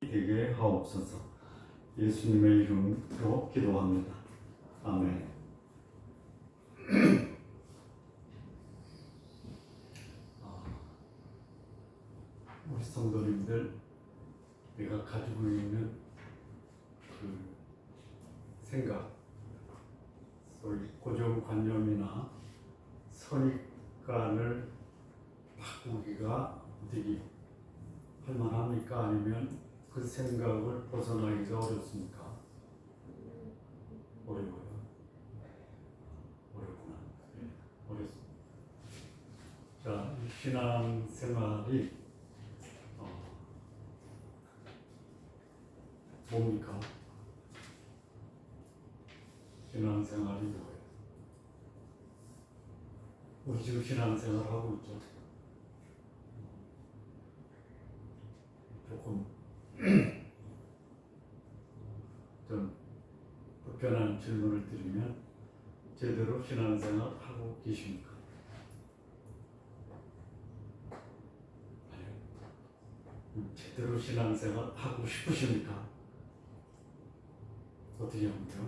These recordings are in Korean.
되게 하옵소서. 예수님의 이름으로 기도합니다. 아멘. 우리 성도님들, 내가 가지고 있는 그 생각, 소위 고정관념이나 선입관을 바꾸기가 어떻게 할만합니까? 아니면 그 생각을 벗어나기가 어렵습니까? 어려워요. 어렵구나. 네, 어렵습니다. 자, 신앙생활이 뭡니까? 신앙생활이 뭐예요? 우리 지금 신앙생활 하고 있죠. 조금 좀 불편한 질문을 드리면 제대로 신앙생활 하고 계십니까? 아니요. 제대로 신앙생활 하고 싶으십니까? 어떻게 합니까?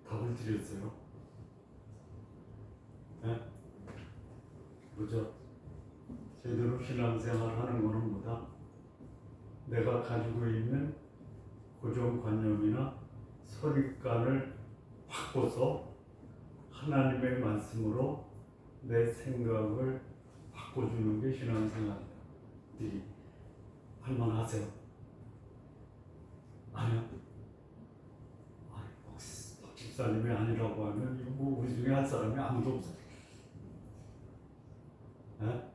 답을 드렸어요. 네? 그죠? 제대로 신앙생활 하는 것은 뭐다? 내가 가지고 있는 고정관념이나 선입관을 바꿔서 하나님의 말씀으로 내 생각을 바꿔주는 게 신앙생활이다. 어떻게 할만하세요? 아니요? 박 집사님이 아니라고 하면 이거 뭐 우리 중에 할 사람이 아무도 없어요. 네?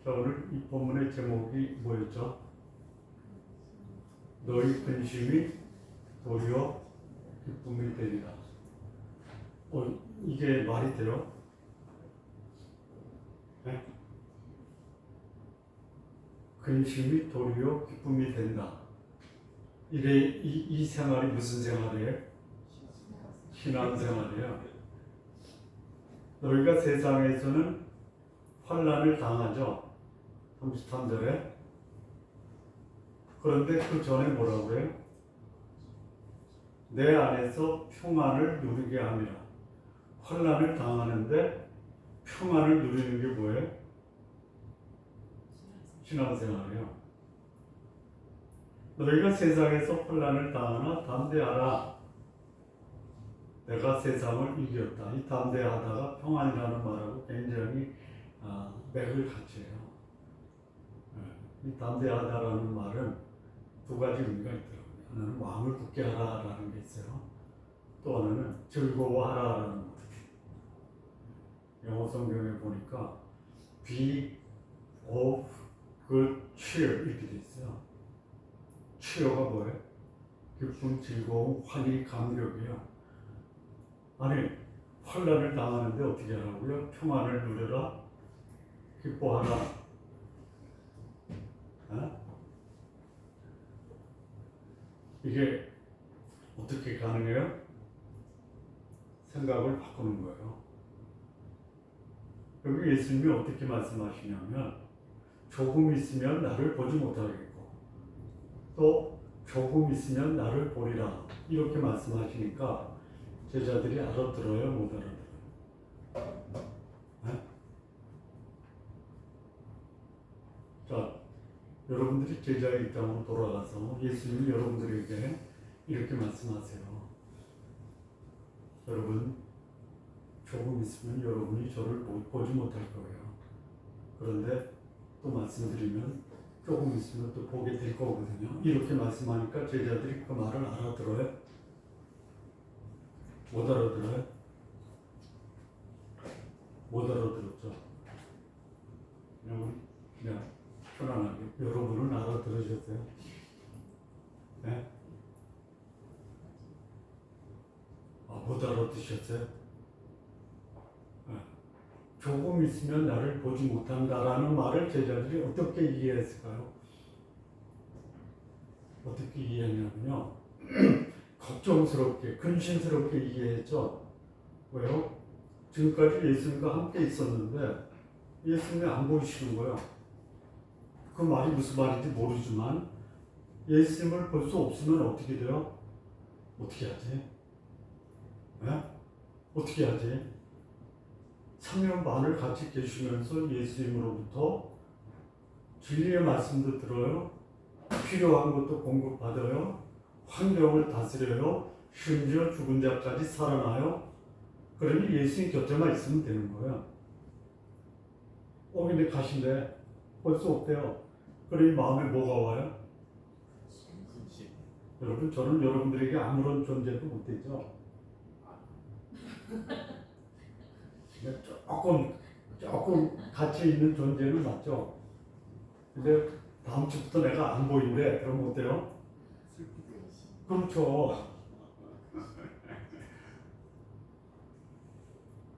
자, 오늘 이 본문의 제목이 뭐였죠? 너희 근심이 도리어 기쁨이 되리라. 이게 말이 돼요? 네? 근심이 도리어 기쁨이 된다. 이 생활이 무슨 생활이에요? 신앙생활이에요. 너희가 세상에서는 환난을 당하죠. 33절에. 그런데 그 전에 뭐라고 해요? 내 안에서 평안을 누리게 함이라. 환난을 당하는데 평안을 누리는 게 뭐예요? 신앙생활이에요. 너희가 세상에서 환난을 당하나 담대하라. 내가 세상을 이겼다. 이 담대하다가 평안이라는 말하고 굉장히 맥을 같이 해요. 이 담대하다라는 말은 두 가지 의미가 있더라고요. 하나는 마음을 굳게 하라라는 게 있어요. 또 하나는 즐거워하라라는 말. 영어 성경에 보니까 be of good cheer 이렇게 돼 있어요. cheer가 뭐예요? 기쁨, 즐거움, 환희, 감격이에요. 아니, 환난을 당하는데 어떻게 하라고요? 평안을 누려라, 기뻐하라. 이게 어떻게 가능해요? 생각을 바꾸는 거예요. 여기 예수님이 어떻게 말씀하시냐면 조금 있으면 나를 보지 못하겠고 또 조금 있으면 나를 보리라 이렇게 말씀하시니까 제자들이 알아들어요? 못 알아들어요? 네? 자, 여러분들이 제자의 입장으로 돌아가서 예수님이 여러분들에게 이렇게 말씀하세요. 여러분, 조금 있으면 여러분이 저를 보지 못할 거예요. 그런데 또 말씀드리면 조금 있으면 또 보게 될 거거든요. 이렇게 말씀하니까 제자들이 그 말을 알아들어요? 못 알아들어요? 못 알아들었죠. 그냥 편안하게. 여러분은 알아들으셨어요? 네? 못 알아듣으셨어요? 네. 조금 있으면 나를 보지 못한다라는 말을 제자들이 어떻게 이해했을까요? 어떻게 이해했냐면요. 걱정스럽게, 근심스럽게 이해했죠. 왜요? 지금까지 예수님과 함께 있었는데 예수님이 안 보이시는 거예요. 그 말이 무슨 말인지 모르지만 예수님을 볼 수 없으면 어떻게 돼요? 어떻게 하지? 예? 어떻게 하지? 3년 반을 같이 계시면서 예수님으로부터 진리의 말씀도 들어요. 필요한 것도 공급받아요. 환경을 다스려요. 심지어 죽은 자까지 살아나요. 그러니 예수님 곁에만 있으면 되는 거예요. 근데 가신데 볼 수 없대요. 그러니 마음에 뭐가 와요? 여러분, 저는 여러분들에게 아무런 존재도 못 되죠. 조금 같이 있는 존재는 맞죠. 근데 다음 주부터 내가 안 보인대. 그럼 어때요? 그렇죠.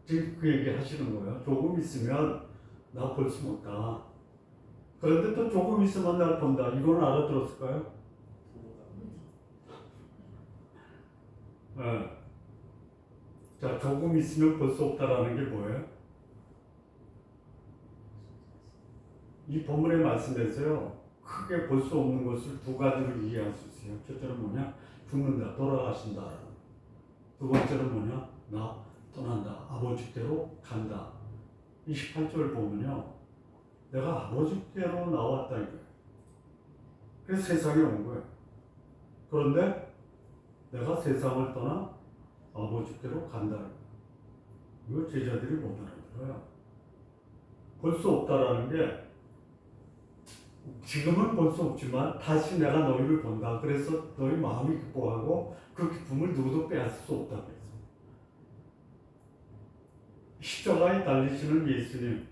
지금 그 얘기 하시는 거예요. 조금 있으면 나 볼 수 없다. 그런데 또 조금 있으면 날 본다. 이건 알아들었을까요? 네. 자, 조금 있으면 볼 수 없다라는 게 뭐예요? 이 본문의 말씀에서요, 크게 볼 수 없는 것을 두 가지로 이해할 수 있어요. 첫째는 뭐냐? 죽는다, 돌아가신다. 두 번째는 뭐냐? 나 떠난다, 아버지께로 간다. 28절 보면요, 내가 아버지께로 나왔다 이거예요. 그래서 세상에 온 거예요. 그런데 내가 세상을 떠나 아버지께로 간다. 이거 제자들이 못 알아들어요. 볼 수 없다라는 게 지금은 볼 수 없지만 다시 내가 너희를 본다. 그래서 너희 마음이 기뻐하고 그 기쁨을 누구도 빼앗을 수 없다. 그래서 십자가에 달리시는 예수님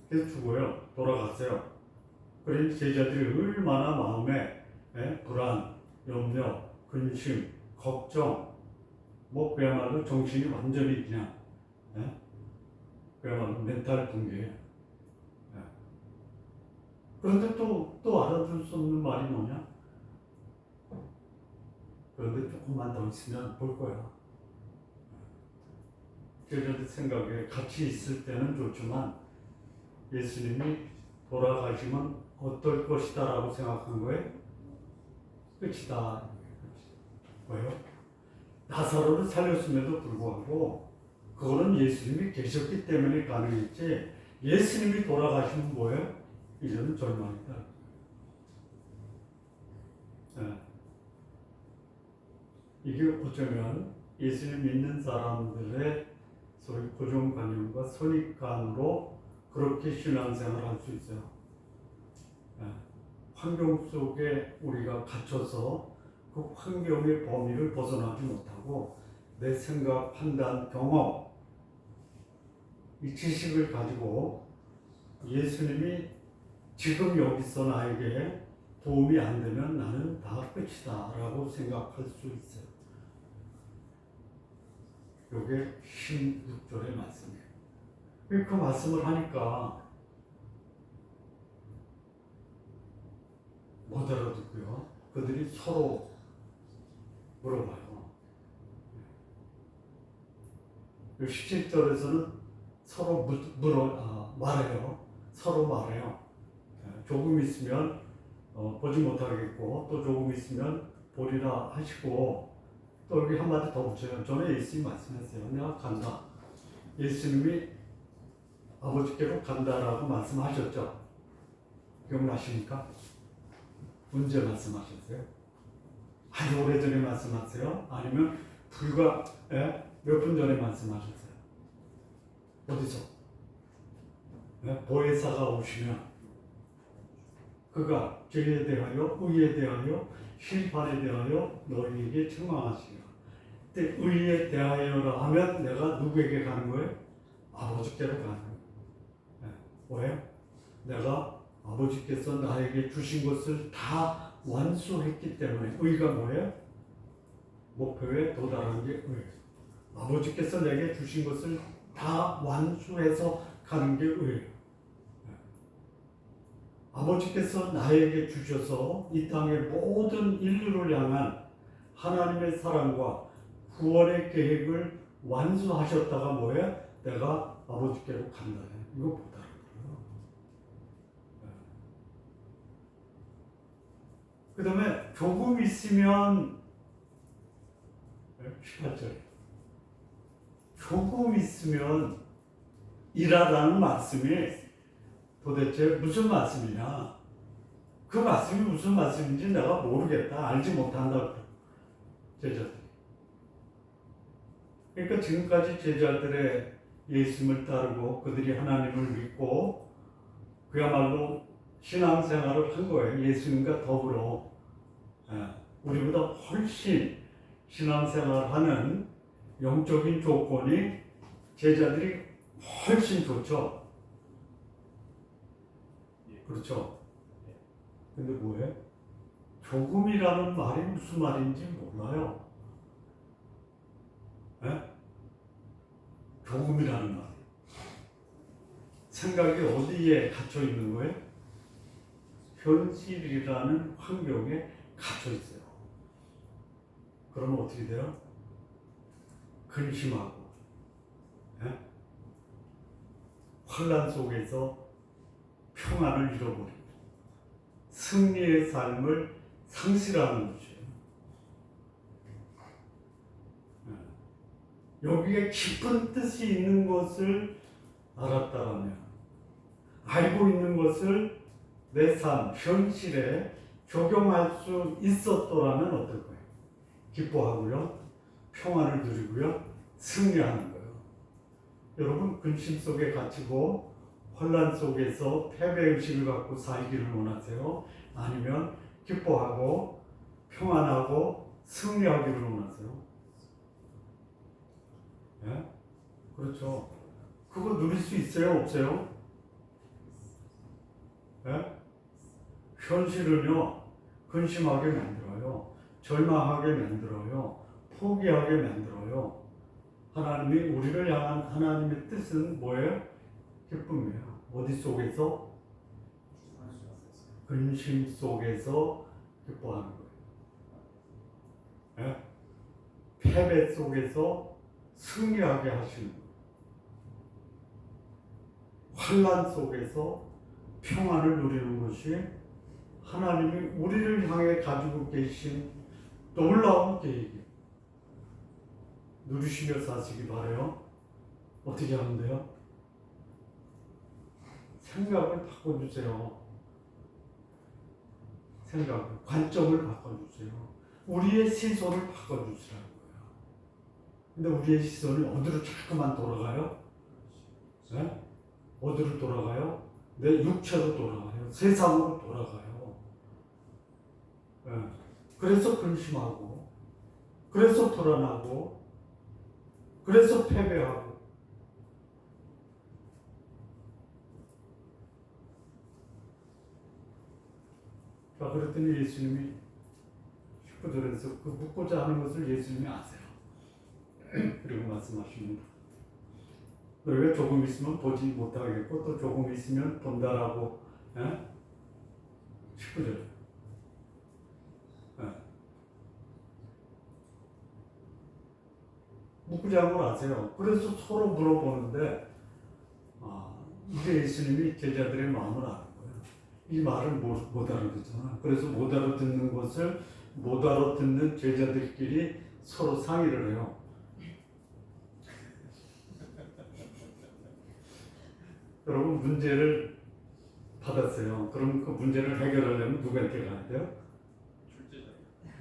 그래서 죽어요. 돌아갔어요. 그러니 제자들이 얼마나 마음에 불안, 염려, 근심, 걱정 그야말로 정신이 완전히 그냥 그야말로 멘탈 붕괴. 그런데 또 알아들 수 없는 말이 뭐냐? 그런데 조금만 더 있으면 볼 거야. 제자들 생각에 같이 있을 때는 좋지만 예수님이 돌아가시면 어떨 것이다 라고 생각한 거예요? 끝이다. 왜요? 나사로를 살렸음에도 불구하고 그거는 예수님이 계셨기 때문에 가능했지 예수님이 돌아가시면 뭐예요? 이제는 절망이다. 네. 이게 어쩌면 예수님 믿는 사람들의 소위 고정관념과 선입관으로 그렇게 신앙생활을 할 수 있어요. 네. 환경 속에 우리가 갇혀서 그 환경의 범위를 벗어나지 못하고 내 생각, 판단, 경험, 이 지식을 가지고 예수님이 지금 여기서 나에게 도움이 안 되면 나는 다 끝이다 라고 생각할 수 있어요. 이게 16절의 말씀이에요. 그 말씀을 하니까 못 알아듣고요. 그들이 서로 물어봐요. 17절에서는 서로 말해요. 서로 말해요. 조금 있으면 보지 못하겠고 또 조금 있으면 보리라 하시고 또 여기 한마디 더 붙여요. 전에 예수님이 말씀했어요. 내가 간다. 예수님이 아버지께로 간다라고 말씀하셨죠. 기억나십니까? 언제 말씀하셨어요? 아주 오래전에 말씀하세요? 아니면 불과 몇 분 전에 말씀하셨어요? 어디서? 보혜사가 오시면 그가 죄에 대하여 의에 대하여 심판에 대하여 너희에게 책망하시리라. 근데 의에 대하여라 하면 내가 누구에게 가는 거예요? 아버지께로 가는 거예요. 왜요? 내가 아버지께서 나에게 주신 것을 다 완수했기 때문에. 의가 뭐예요? 목표에 도달한 게 의예요. 아버지께서 내게 주신 것을 다 완수해서 가는 게 의예요. 아버지께서 나에게 주셔서 이 땅의 모든 인류를 향한 하나님의 사랑과 구원의 계획을 완수하셨다가 뭐예요? 내가 아버지께로 간다. 이거 못 알아들어요. 그 다음에 조금 있으면 18절 조금 있으면 이라라는 말씀이 도대체 무슨 말씀이냐, 그 말씀이 무슨 말씀인지 내가 모르겠다, 알지 못한다 제자들. 그러니까 지금까지 제자들의 예수님을 따르고 그들이 하나님을 믿고 그야말로 신앙생활을 한 거예요. 예수님과 더불어 우리보다 훨씬 신앙생활하는 영적인 조건이 제자들이 훨씬 좋죠. 그렇죠. 근데 뭐해? 조금이라는 말이 무슨 말인지 몰라요. 조금이라는 말. 생각이 어디에 갇혀 있는 거예요? 현실이라는 환경에 갇혀 있어요. 그러면 어떻게 돼요? 근심하고, 환란 속에서 평안을 잃어버리고 승리의 삶을 상실하는 것이에요. 여기에 깊은 뜻이 있는 것을 알았다라면, 알고 있는 것을 내 삶, 현실에 적용할 수 있었더라면 어떨 거예요? 기뻐하고요, 평안을 누리고요, 승리하는 거예요. 여러분, 근심 속에 갇히고 혼란 속에서 패배의식을 갖고 살기를 원하세요? 아니면 기뻐하고 평안하고 승리하기를 원하세요? 그렇죠. 그거 누릴 수 있어요? 없어요? 현실은요, 근심하게 만들어요. 절망하게 만들어요. 포기하게 만들어요. 하나님이 우리를 향한 하나님의 뜻은 뭐예요? 기쁨이에요. 어디 속에서? 근심 속에서 기뻐하는 거예요. 패배 속에서 승리하게 하시는 거예요. 환난 속에서 평안을 누리는 것이 하나님이 우리를 향해 가지고 계신 놀라운 계획이에요. 누리시며 사시기 바라요. 어떻게 하면 돼요? 생각을 바꿔주세요. 생각을, 관점을 바꿔주세요. 우리의 시선을 바꿔주시라는 거예요. 근데 우리의 시선이 어디로 자꾸만 돌아가요? 어디로 돌아가요? 내 육체로 돌아가요. 세상으로 돌아가요. 그래서 근심하고, 그래서 불안하고, 그래서 패배하고. 자, 그랬더니 예수님이 식구들에서 그 묻고자 하는 것을 예수님이 아세요. 그리고 말씀하십니다. 너희가 조금 있으면 보지 못하겠고 또 조금 있으면 본다라고. 식구들. 묻고자 하는 걸 아세요. 그래서 서로 물어보는데 이게 예수님이 제자들의 마음을 아는 거예요. 이 말을 못 알아듣잖아. 그래서 못 알아듣는 것을 못 알아듣는 제자들끼리 서로 상의를 해요. 여러분, 문제를 받았어요. 그럼 그 문제를 해결하려면 누구한테 가야 돼요?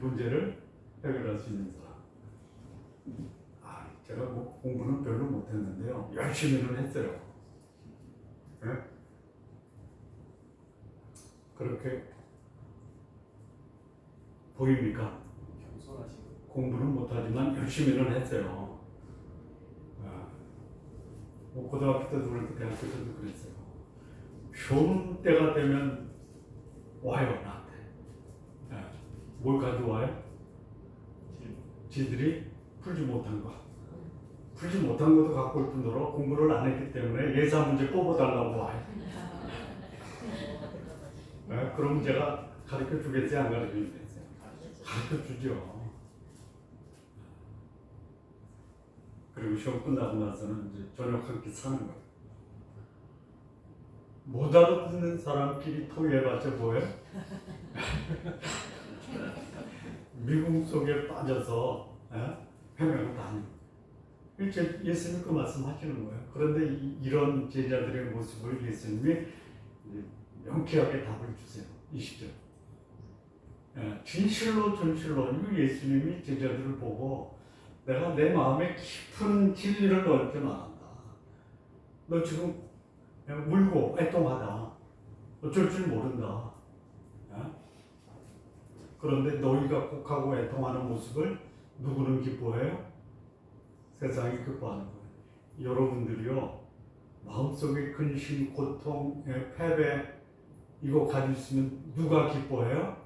문제를 해결할 수 있는 사람. 제가 뭐 공부는 별로 못했는데요. 열심히는 했어요. 그렇게 보입니까? 공부는 못하지만 열심히는 했어요. 뭐 고등학교 때도 그렇고 대학교 때도 그랬어요. 좋은 때가 되면 와요, 나한테. 뭘 가져와요? 지들이 풀지 못한 거. 풀지 못한 것도 갖고 올 뿐더러 공부를 안 했기 때문에 예사 문제 뽑아달라고 와요. 그럼 제가 가르쳐 주겠어요? 안 가르쳐 주겠어요? 가르쳐 주죠. 그리고 시험 끝나고 나서는 이제 저녁 한 끼 사는 거예요. 못 알아듣는 사람끼리 토의해봤자 뭐예요? 미궁 속에 빠져서 헤매고 다니는 거예요. 예수님 그 말씀 하시는 거예요. 그런데 이런 제자들의 모습을 예수님이 명쾌하게 답을 주세요. 20절. 진실로 이거 예수님이 제자들을 보고 내가 내 마음에 깊은 진리를 너한테 말한다. 너 지금 울고 애통하다. 어쩔 줄 모른다. 그런데 너희가 곡하고 애통하는 모습을 누구는 기뻐해요? 세상이 기뻐하는 거예요. 여러분들이요, 마음속에 근심, 고통, 패배 이거 가지고 있으면 누가 기뻐해요?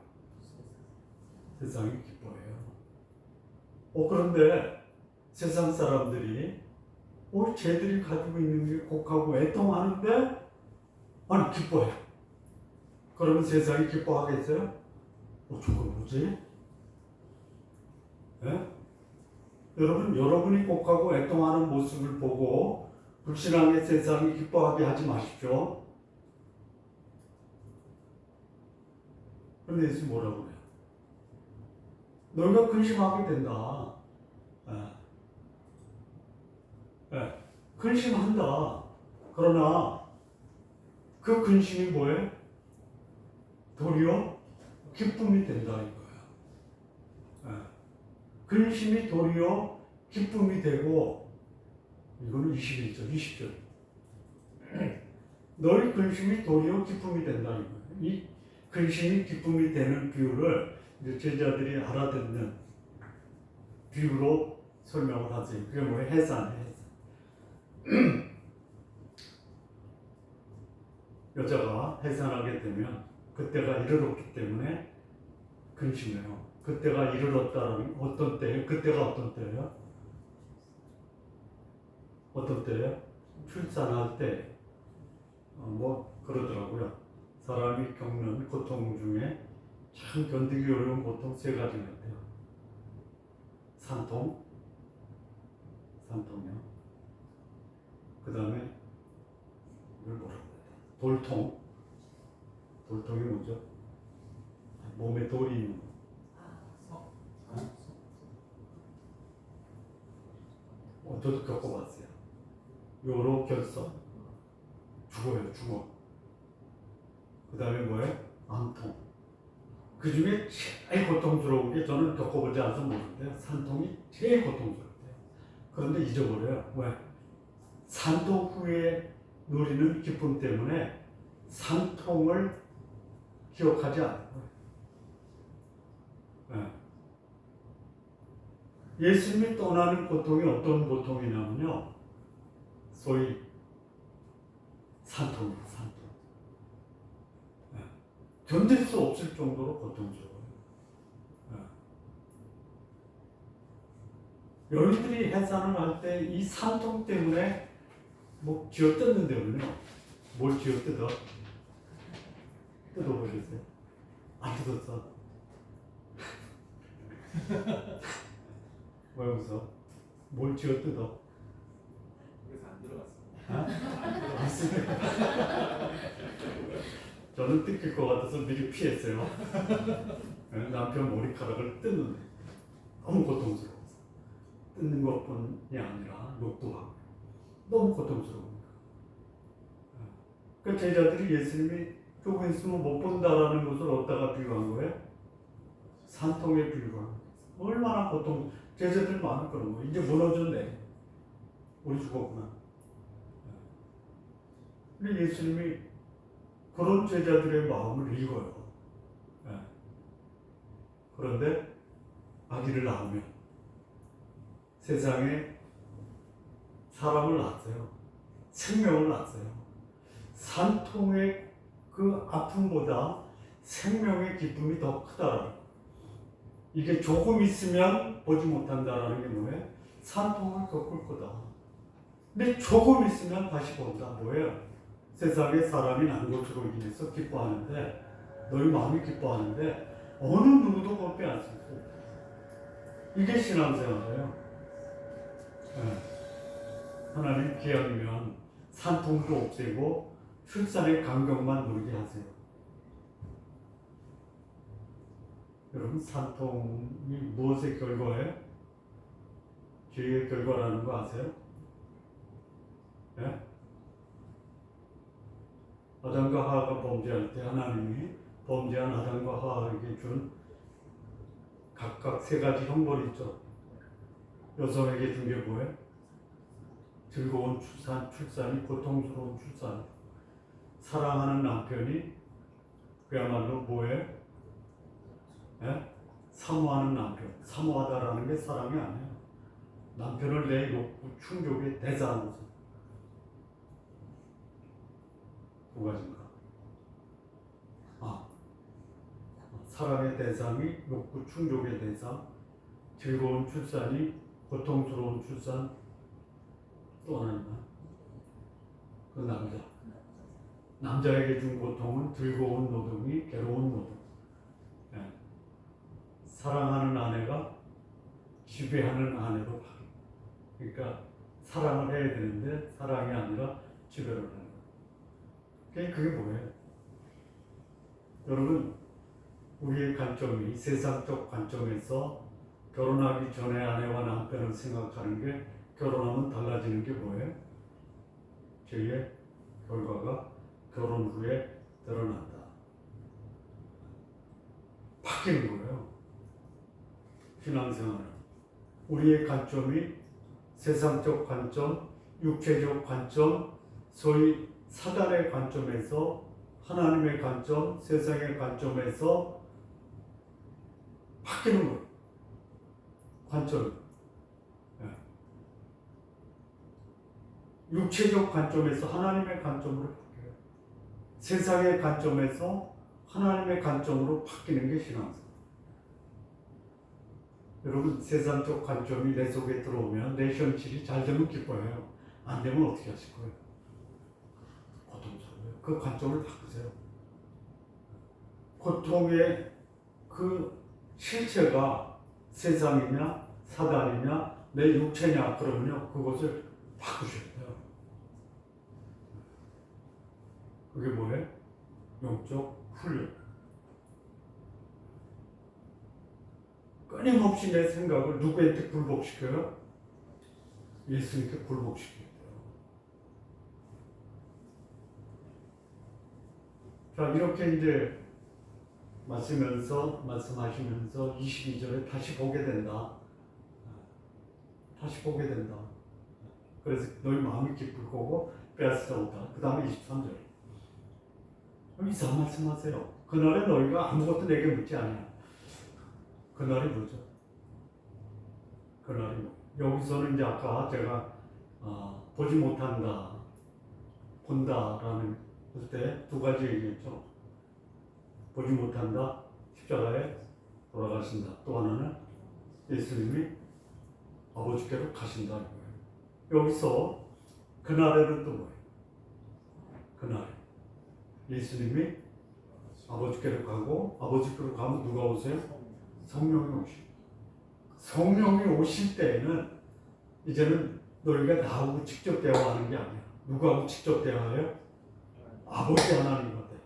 세상이 기뻐해요. 그런데 세상 사람들이 쟤들이 가지고 있는 게 곡하고 애통하는데 아니 기뻐해. 그러면 세상이 기뻐하겠어요? 저건 뭐지? 여러분이 곡하고 애통하는 모습을 보고 불신앙의 세상이 기뻐하게 하지 마십시오. 그런데 예수 뭐라고 그래요? 너희가 근심하게 된다. 근심한다. 그러나 그 근심이 뭐예요? 도리어 기쁨이 된다 이거예요. 근심이 도리어 기쁨이 되고 이거는 21절, 20절. 너희 근심이 도리어 기쁨이 된다 이거예요. 이 근심이 기쁨이 되는 비유를 이제 제자들이 알아듣는 비유로 설명을 하세요. 그게 뭐예요? 해산이에요. 여자가 해산하게 되면 그때가 이르렀기 때문에 근심해요. 그때가 이르렀다는 어떤 때예요? 그때가 어떤 때예요? 어떤 때예요? 출산할 때. 그러더라고요. 사람이 겪는 고통 중에 참 견디기 어려운 고통 세 가지가 있대요. 산통이요. 그 다음에 이걸 뭐라고 해야 돼? 돌통이 뭐죠? 몸에 돌이 있는 거. 저도 겪어봤어요. 요로 결석. 죽어. 그 다음에 뭐예요? 암통. 그 중에 제일 고통스러운 게 저는 겪어보지 않아서 모르는데요. 산통이 제일 고통스럽대요. 그런데 잊어버려요. 왜? 산통 후에 누리는 기쁨 때문에 산통을 기억하지 않아요. 예수님이 떠나는 고통이 어떤 고통이냐면요. 소위 산통이에요. 산통. 견딜 수 없을 정도로 고통스러워요. 여인들이 해산을 할 때 이 산통 때문에 쥐어뜯는데요. 뭘 쥐어뜯어? 뜯어보셨어요? 안 뜯었어. 왜 웃어? 뭘 쥐어뜯어? 그래서 안 들어갔어. 저는 뜯길 것 같아서 미리 피했어요. 남편 머리카락을 뜯는데 너무 고통스러워서 뜯는 것뿐이 아니라 욕도 하고 너무 고통스러우니까. 그 제자들이 예수님이 조금 있으면 못 본다라는 것을 어디다가 비유한 거예요? 산통에 비유한 거예요. 얼마나 제자들 마음이 그런 거예요. 이제 무너졌네. 우리 죽었구나. 근데 예수님이 그런 제자들의 마음을 읽어요. 그런데 아기를 낳으면 세상에 사람을 낳았어요. 생명을 낳았어요. 산통의 그 아픔보다 생명의 기쁨이 더 크다라는 거예요. 이게 조금 있으면 보지 못한다라는 게 뭐예요? 산통을 겪을 거다. 근데 조금 있으면 다시 본다. 뭐예요? 세상에 사람이 난 것으로 인해서 기뻐하는데 너희 마음이 기뻐하는데 어느 누구도 그걸 빼앗을 수 없어요. 이게 신앙생활이에요. 하나님 기약이면 산통도 없애고 출산의 간격만 누리게 하세요. 여러분 산통이 무엇의 결과예요? 죄의 결과라는 거 아세요? 네? 아담과 하와가 범죄할 때 하나님이 범죄한 아담과 하와에게 준 각각 세 가지 형벌이 있죠. 여성에게 준 게 뭐예요? 즐거운 출산이 고통스러운 출산. 사랑하는 남편이 그야말로 뭐예요? 예? 사모하는 남편. 사모하다라는 게 사랑이 아니에요. 남편을 내 욕구, 충족에 대사하는 거죠. 두 가지인가? 사랑의 대상이 욕구, 충족의 대상, 즐거운 출산이 고통스러운 출산, 또 하나는 그 남자에게 준 고통은 즐거운 노동이 괴로운 노동. 예. 사랑하는 아내가 지배하는 아내로 바뀌어. 그러니까 사랑을 해야 되는데 사랑이 아니라 지배를 하는 거예요. 그게 뭐예요? 여러분, 우리의 관점이 세상적 관점에서 결혼하기 전에 아내와 남편을 생각하는 게 결혼하면 달라지는 게 뭐예요? 죄의 결과가 결혼 후에 드러난다. 바뀌는 거예요. 신앙생활은. 우리의 관점이 세상적 관점, 육체적 관점, 소위 사단의 관점에서 하나님의 관점, 세상의 관점에서 바뀌는 거예요. 관점. 육체적 관점에서 하나님의 관점으로 바뀌어요. 세상의 관점에서 하나님의 관점으로 바뀌는 게 신앙생활. 여러분, 세상적 관점이 내 속에 들어오면 내 현실이 잘 되면 기뻐해요. 안 되면 어떻게 하실 거예요? 고통스러워요. 그 관점을 바꾸세요. 고통의 그 실체가 세상이냐 사단이냐 내 육체냐 그러면요 그것을 바꾸셔야 돼요. 그게 뭐예요? 영적 훈련. 끊임없이 내 생각을 누구한테 굴복시켜요? 예수님께 굴복시켜야 돼요. 자, 이렇게 이제 말씀하시면서 22절에 다시 보게 된다. 다시 보게 된다. 그래서 너희 마음이 기쁠 거고 빼앗으다 오다. 그 다음에 23절. 이상한 말씀하세요. 그날에 너희가 아무것도 내게 묻지 않냐. 그날이 뭐죠? 그날이 뭐? 여기서는 이제 아까 제가 보지 못한다, 본다라는 때 두 가지 얘기했죠. 보지 못한다, 십자가에 돌아가신다. 또 하나는 예수님이 아버지께로 가신다. 이거예요. 여기서 그날에는 또 뭐예요? 그날에 예수님이 아버지께로 가고 아버지께로 가면 누가 오세요? 성령이 오시고 성령이 오실 때에는 이제는 너희가 나하고 직접 대화하는 게 아니야. 누구하고 직접 대화해요? 아버지 하나님과 대화.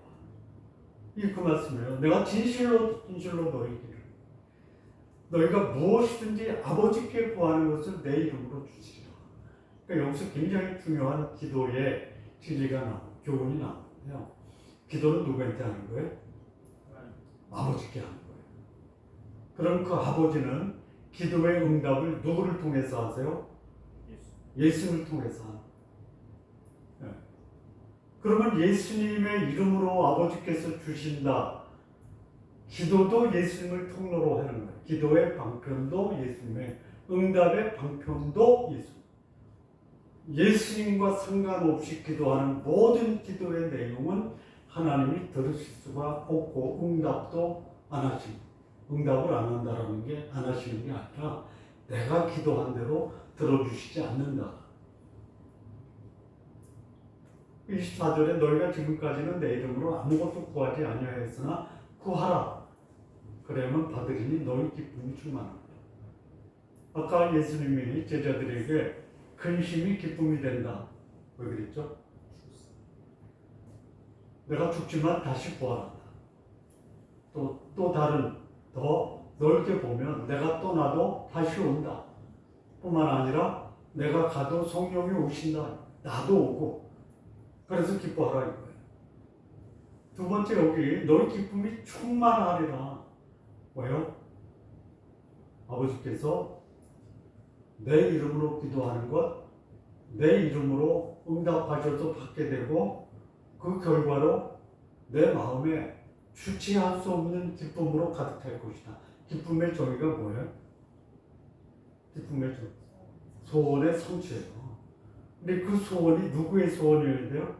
이게 그 말씀이에요. 내가 진실로 너희가 무엇이든지 아버지께 구하는 것을 내 이름으로 주시리라. 그러니까 여기서 굉장히 중요한 기도의 진리가 나오고 교훈이 나오는데요. 기도는 누구한테 하는 거예요? 아버지께 하는 거예요. 그럼 그 아버지는 기도의 응답을 누구를 통해서 하세요? 예수님을 통해서 하는 거예요. 그러면 예수님의 이름으로 아버지께서 주신다. 기도도 예수님을 통로로 하는 거예요. 기도의 방편도 예수님의, 응답의 방편도 예수님. 예수님과 상관없이 기도하는 모든 기도의 내용은 하나님이 들으실 수가 없고 응답도 안 하십니다. 응답을 안 한다라는 게 안 하시는 게 아니라 내가 기도한 대로 들어주시지 않는다. 24절에 너희가 지금까지는 내 이름으로 아무것도 구하지 아니하였으나 구하라. 그러면 받으리니 너희 기쁨이 충만합니다. 아까 예수님이 제자들에게 근심이 기쁨이 된다. 왜 그랬죠? 내가 죽지만 다시 부활한다. 또 다른 더 넓게 보면 내가 떠나도 다시 온다. 뿐만 아니라 내가 가도 성령이 오신다. 나도 오고. 그래서 기뻐하라 이거예요. 두 번째 여기 너희 기쁨이 충만하리라. 왜요? 아버지께서 내 이름으로 기도하는 것, 내 이름으로 응답하셔서 받게 되고 그 결과로 내 마음에 주체할 수 없는 기쁨으로 가득할 것이다. 기쁨의 정의가 뭐예요? 기쁨의 정의. 소원의 성취예요. 근데 그 소원이 누구의 소원이어야 돼요?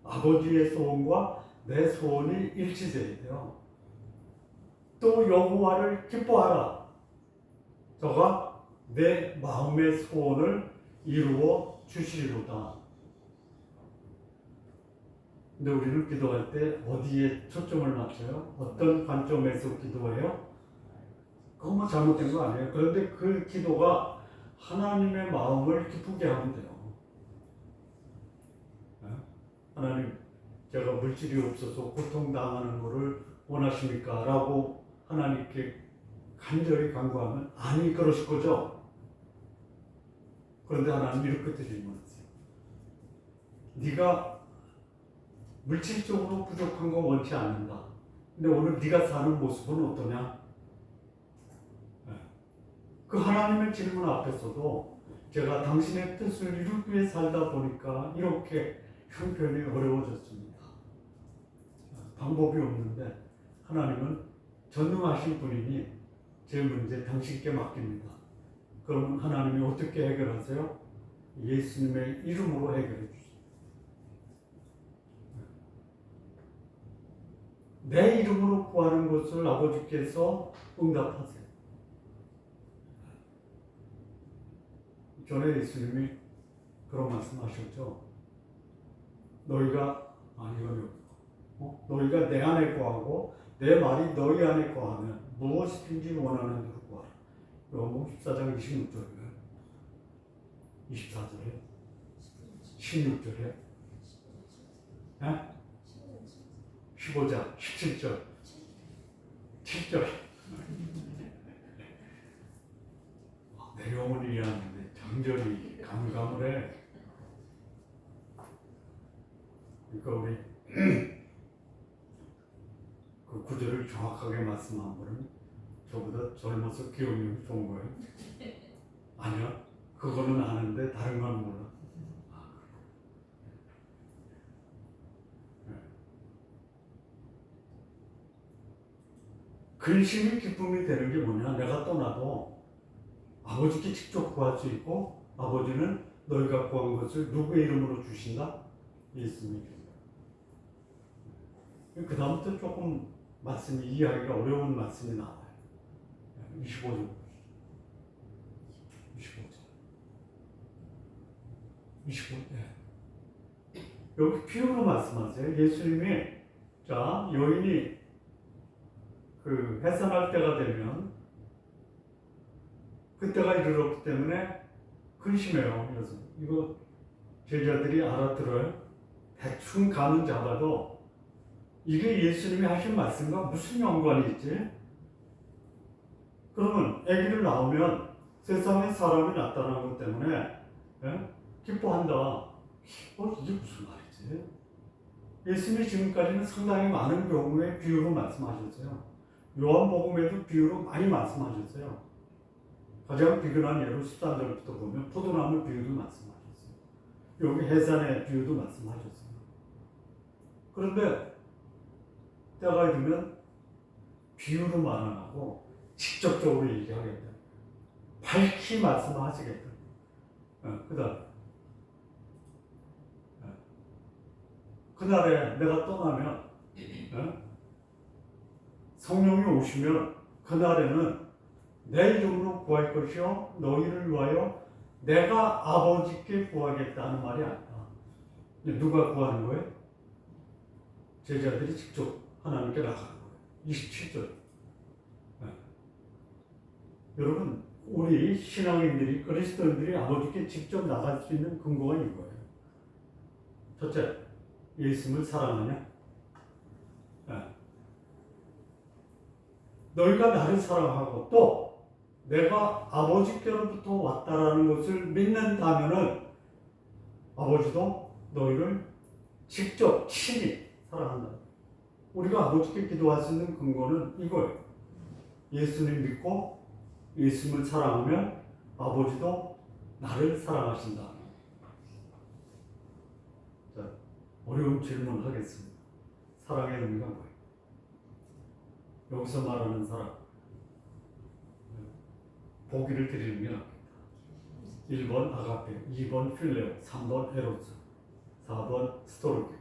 아버지의 소원과 내 소원이 일치돼야 돼요. 또 여호와를 기뻐하라. 저가 내 마음의 소원을 이루어 주시리로다. 근데 우리는 기도할 때 어디에 초점을 맞춰요? 어떤 관점에서 기도해요? 그건 뭐 잘못된 거 아니에요. 그런데 그 기도가 하나님의 마음을 기쁘게 하면 돼요. 하나님, 제가 물질이 없어서 고통당하는 것을 원하십니까? 라고 하나님께 간절히 간구하면 아니 그러실 거죠? 그런데 하나님 이렇게 질문하세요. 네가 물질적으로 부족한 거 원치 않는다. 근데 오늘 네가 사는 모습은 어떠냐? 그 하나님의 질문 앞에서도 제가 당신의 뜻을 이루기 위해 살다 보니까 이렇게 형편이 어려워졌습니다. 방법이 없는데 하나님은 전능하신 분이니 제 문제 당신께 맡깁니다. 그러면 하나님이 어떻게 해결하세요? 예수님의 이름으로 해결해 주세요. 내 이름으로 구하는 것을 아버지께서 응답하세요. 전에 예수님이 그런 말씀하셨죠. 너희가 너희가 내 안에 거하고 내 말이 너희 안에 거하면 무엇이든지 원하는 대로 구하라. 요한복음 14장 26절이에요. 24절에 16절에 15장 17절 7절 내려오는 일이었는데 장절이 감감을 해. 그러니까 우리 그 구절을 정확하게 말씀한 분은 저보다 젊어서 기억력이 좋은 거예요. 아니야, 그거는 아는데 다른 건 몰라. 근심이 기쁨이 되는 게 뭐냐? 내가 떠나도 아버지께 직접 구할 수 있고 아버지는 너희가 구한 것을 누구의 이름으로 주신다? 예수님이 주신다. 그 다음부터 조금 말씀이 이해하기가 어려운 말씀이 나와요. 25절. 25절. 여기 비유로 말씀하세요. 예수님이 자 여인이 그 해산할 때가 되면 그때가 이르렀기 때문에 근심해요. 그래서 이거 제자들이 알아들어요. 대충 감은 잡아도 이게 예수님이 하신 말씀과 무슨 연관이 있지? 그러면 아기를 낳으면 세상에 사람이 나타나는 것 때문에 기뻐한다. 이게 무슨 말이지? 예수님이 지금까지는 상당히 많은 경우에 비유로 말씀하셨어요. 요한복음에도 비유로 많이 말씀하셨어요. 가장 비근한 예로 13절부터 보면 포도나무 비유도 말씀하셨어요. 여기 해산의 비유도 말씀하셨어요. 그런데 때가 되면 비유로만 안 하고 직접적으로 얘기하겠다. 밝히 말씀하시겠다. 그 다음 그날에 내가 떠나면 성령이 오시면 그날에는 내 이름으로 구할 것이요 너희를 위하여 내가 아버지께 구하겠다는 말이 아니다. 누가 구하는 거예요? 제자들이 직접 하나님께 나가는 거예요. 27절. 여러분 우리 신앙인들이 그리스도인들이 아버지께 직접 나갈 수 있는 근거가 이거예요. 첫째, 예수님을 사랑하냐? 너희가 나를 사랑하고 또 내가 아버지께로부터 왔다라는 것을 믿는다면은 아버지도 너희를 직접 친히 사랑한다. 우리가 아버지께 기도할 수 있는 근거는 이거예요. 예수님 믿고 예수님을 사랑하면 아버지도 나를 사랑하신다. 자, 어려운 질문 하겠습니다. 사랑의 의미가 뭐예요? 여기서 말하는 사랑. 보기를 드리는 게 납니다. 1번 아가페, 2번 필레오, 3번 에로스, 4번 스토르게.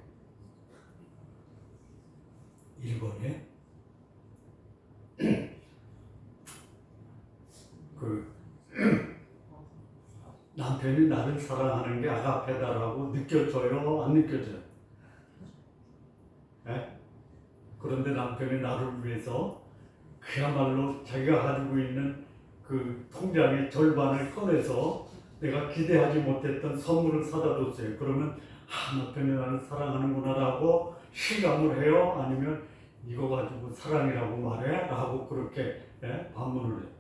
1번에 남편이 나를 사랑하는 게 아가페다라고 느껴져요? 안 느껴져요? 네? 그런데 남편이 나를 위해서 그야말로 자기가 가지고 있는 그 통장의 절반을 꺼내서 내가 기대하지 못했던 선물을 사다 줬어요. 그러면 남편이 나를 사랑하는구나라고 실감을 해요? 아니면 이거 가지고 사랑이라고 말해? 라고 그렇게 반문을 해요.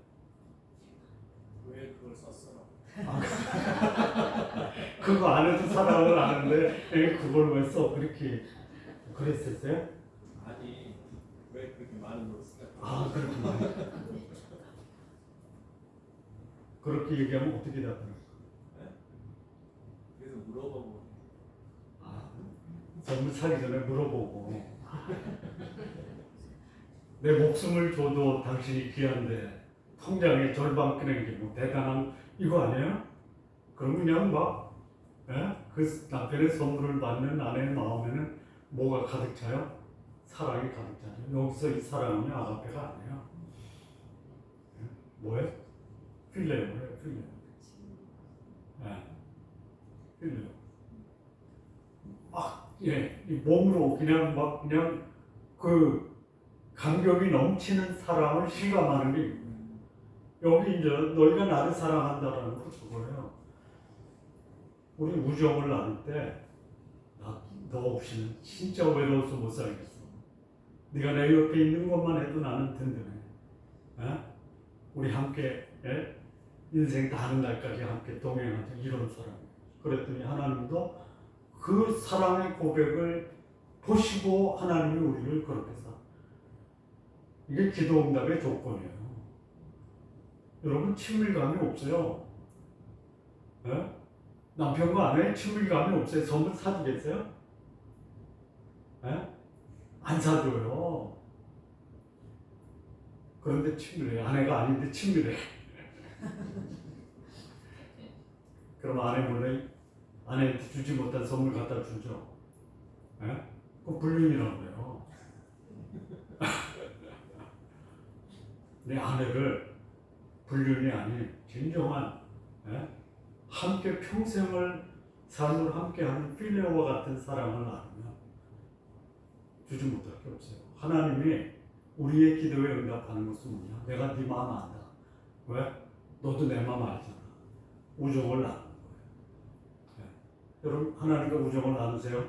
왜 그걸 썼어? 그거 안 해도 사랑을 하는데 그걸 왜 써? 그렇게 그랬었어요? 아니 왜 그렇게 많은 걸 쓰냐? 그렇구나. 그렇게 얘기하면 어떻게 답해요? 네? 그래서 물어보고 선물 사기 전에 물어보고 내 목숨을 줘도 당신이 귀한데 통장에 절반 끄는 게 뭐 대단한 이거 아니에요? 그럼 그냥 그 남편의 선물을 받는 아내의 마음에는 뭐가 가득 차요? 사랑이 가득 차죠. 여기서 이 사랑은 아가페가 아니에요. 뭐예요? 필레오예요, 필레오. 필레오. 이 몸으로 그냥 그 감격이 넘치는 사랑을 실감하는 게 여기 이제 너희가 나를 사랑한다라는 거 그거예요. 우리 우정을 나눌 때 너 없이는 진짜 외로워서 못 살겠어. 네가 내 옆에 있는 것만 해도 나는 든든해. 우리 함께 인생 다하는 날까지 함께 동행하자 이런 사랑. 그랬더니 하나님도 그 사랑의 고백을 보시고 하나님이 우리를 그렇게 사. 이게 기도 응답의 조건이에요. 여러분 친밀감이 없어요. 남편과 아내의 친밀감이 없어요. 선물 사주겠어요? 안 사줘요. 그런데 친밀해. 아내가 아닌데 친밀해. 그럼 아내 몰래 아내한테 주지 못한 선물 갖다 주죠. 그거 불륜이라고 그래요. 내 아내를 불륜이 아닌 진정한 함께 평생을 삶을 함께하는 필레오와 같은 사랑을 나누면 주지 못할 게 없어요. 하나님이 우리의 기도에 응답하는 것은 뭐냐? 내가 네 마음 안다. 왜? 너도 내 마음 알잖아. 우정을 나누는 거예요. 여러분 하나님과 우정을 나누세요.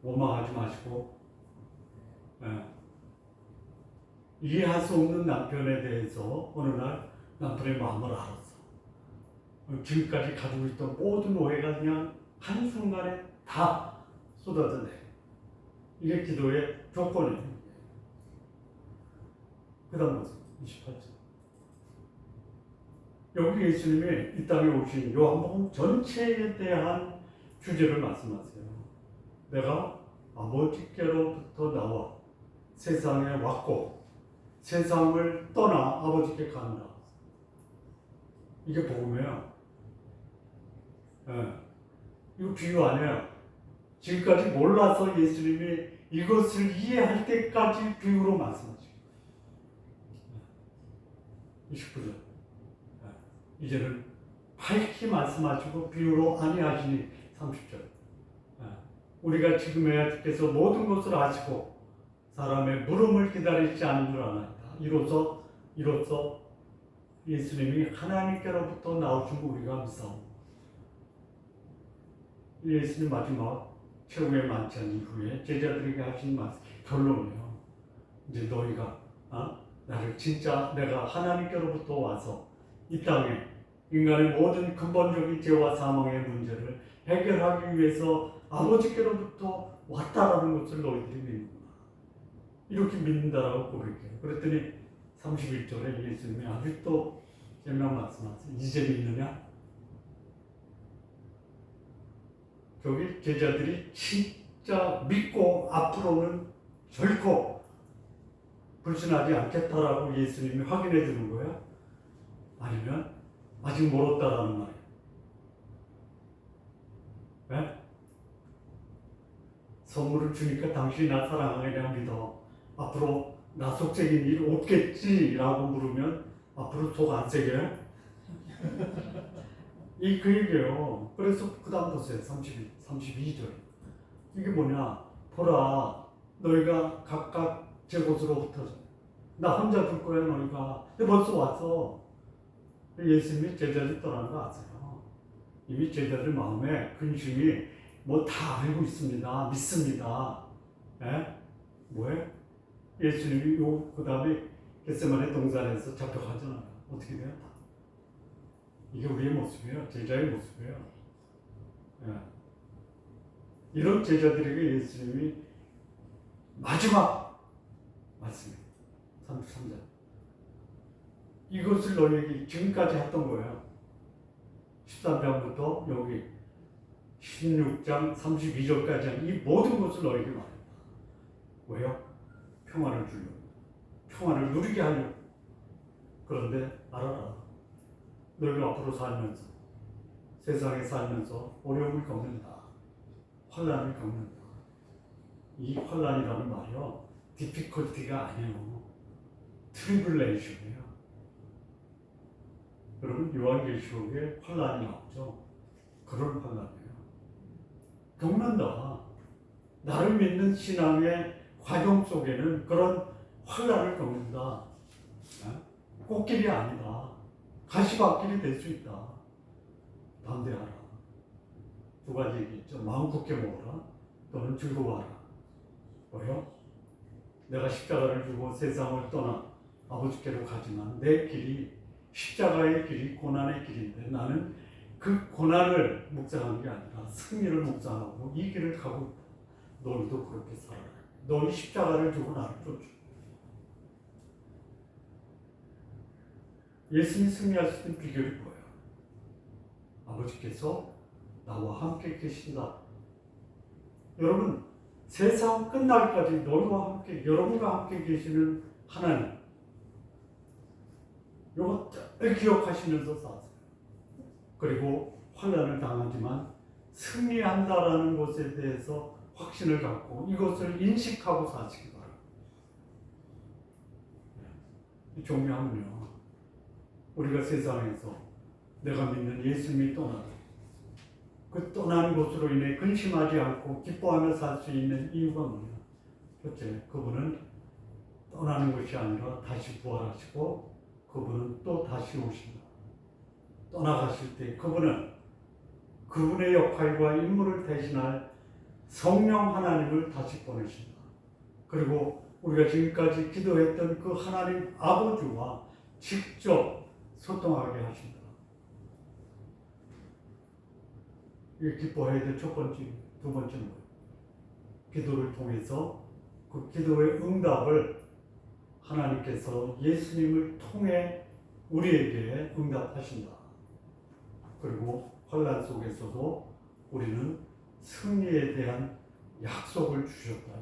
원망하지 마시고 이해할 수 없는 남편에 대해서 어느 날 남편의 마음을 알았어. 지금까지 가지고 있던 모든 오해가 그냥 한순간에 다 쏟아져내. 이게 기도의 조건이에요. 그 다음 보세요. 28절. 여기 예수님이 이 땅에 오신 요한복음 전체에 대한 주제를 말씀하세요. 내가 아버지께로부터 나와 세상에 왔고 세상을 떠나 아버지께 간다. 이게 복음이에요. 이거 비유 아니에요. 지금까지 몰라서 예수님이 이것을 이해할 때까지 비유로 말씀하시고 29절 이제는 밝히 말씀하시고 비유로 아니하시니 30절 우리가 지금에야 주께서 모든 것을 아시고 사람의 물음을 기다리지 않는 줄 아나이다. 이로써 예수님이 하나님께로부터 나오신 거 우리가 믿사오. 예수님 마지막 최후의 만찬 이후에 제자들에게 하신 말씀 결론이에요. 이제 너희가 나를 진짜 내가 하나님께로부터 와서 이 땅에 인간의 모든 근본적인 죄와 사망의 문제를 해결하기 위해서 아버지께로부터 왔다라는 것을 너희들이 믿는구나. 이렇게 믿는다라고 고백해요. 그랬더니 31절에 예수님이 아직도 재미난 말씀하세요. 이제 믿느냐? 저기 제자들이 진짜 믿고 앞으로는 결코 불신하지 않겠다라고 예수님이 확인해 주는 거예요? 아니면 아직 멀었다라는 말이에요. 네? 선물을 주니까 당신이 나 사랑하느냐 믿어. 앞으로 나 속적인 일 없겠지라고 물으면 앞으로 속 안 새겨요? 이 그 얘기예요. 그래서 그 다음 보세요. 32절. 이게 뭐냐? 보라, 너희가 각각 제 곳으로 흩어져. 나 혼자 둘 거야, 너희가. 근데 벌써 왔어. 예수님이 제자들 떠난 거 아세요? 이미 제자들 마음에 근심이 뭐 다 알고 있습니다. 믿습니다. 예? 뭐예요? 예수님이 그 다음에 겟세마네 동산에서 잡혀가잖아요. 어떻게 돼요? 이게 우리의 모습이에요. 제자의 모습이에요. 예. 이런 제자들에게 예수님이 마지막 말씀이에요. 33절. 이것을 너희에게 지금까지 했던 거예요. 13장부터 여기 16장 32절까지 한 이 모든 것을 너희에게 말했다. 왜요? 평안을 주려고. 평안을 누리게 하려고. 그런데 알아라. 너희가 앞으로 살면서 세상에 살면서 어려움을 겪는다. 환난을 겪는다. 이 환난이라는 말이요. difficulty가 아니에요. tribulation이에요. 여러분 요한계시록에 환난이 나오죠. 그런 환난이에요. 겪는다. 나를 믿는 신앙의 과정 속에는 그런 환난을 겪는다. 꽃길이 아니다. 가시밭길이 될 수 있다. 담대하라. 두 가지 얘기했죠. 마음 굳게 먹어라. 또는 즐거워하라. 왜요? 내가 십자가를 주고 세상을 떠나 아버지께로 가지만 내 길이 십자가의 길이 고난의 길인데 나는 그 고난을 묵상하는 게 아니라 승리를 묵상하고 이 길을 가고 있다. 너희도 그렇게 살아라. 너희 십자가를 주고 나를 쫓아. 예수님이 승리할 수 있는 비결이 뭐예요? 아버지께서 나와 함께 계신다. 여러분, 세상 끝날까지 너희와 함께, 여러분과 함께 계시는 하나님. 이거 늘 기억하시면서 사세요. 그리고 환난을 당하지만 승리한다라는 것에 대해서 확신을 갖고 이것을 인식하고 사시기 바랍니다. 종료하면요. 우리가 세상에서 내가 믿는 예수님이 떠나고 그 떠난 곳으로 인해 근심하지 않고 기뻐하며 살 수 있는 이유가 뭐냐? 첫째, 그분은 떠나는 것이 아니라 다시 부활하시고 그분은 또 다시 오신다. 떠나가실 때 그분은 그분의 역할과 임무를 대신할 성령 하나님을 다시 보내신다. 그리고 우리가 지금까지 기도했던 그 하나님 아버지와 직접 소통하게 하신다. 이게 기뻐해야 될 첫 번째, 두 번째는 뭐예요? 기도를 통해서 그 기도의 응답을 하나님께서 예수님을 통해 우리에게 응답하신다. 그리고 환난 속에서도 우리는 승리에 대한 약속을 주셨다.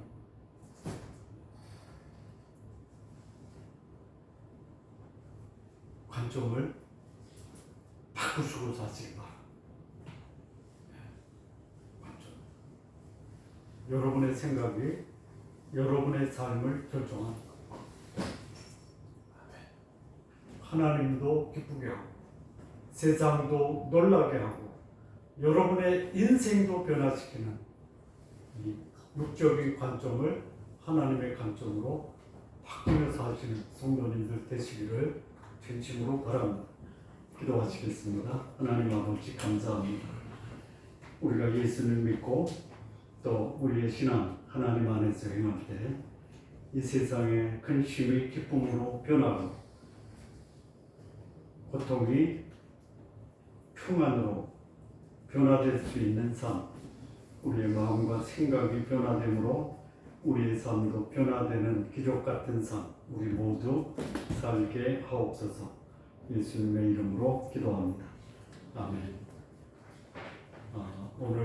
관점을 바꾸시고 사시기 바랍니다. 관점. 여러분의 생각이 여러분의 삶을 결정합니다. 하나님도 기쁘게 하고 세상도 놀라게 하고 여러분의 인생도 변화시키는 이 육적인 관점을 하나님의 관점으로 바꾸면서 하시는 성도님들 되시기를 진심으로 바랍니다. 기도하시겠습니다. 하나님 아버지 감사합니다. 우리가 예수를 믿고 또 우리의 신앙 하나님 안에서 행할 때 이 세상의 근심이 기쁨으로 변하고 고통이 평안으로 변화될 수 있는 삶, 우리의 마음과 생각이 변화되므로 우리의 삶도 변화되는 기적 같은 삶, 우리 모두 살게 하옵소서. 예수님의 이름으로 기도합니다. 아멘. 오늘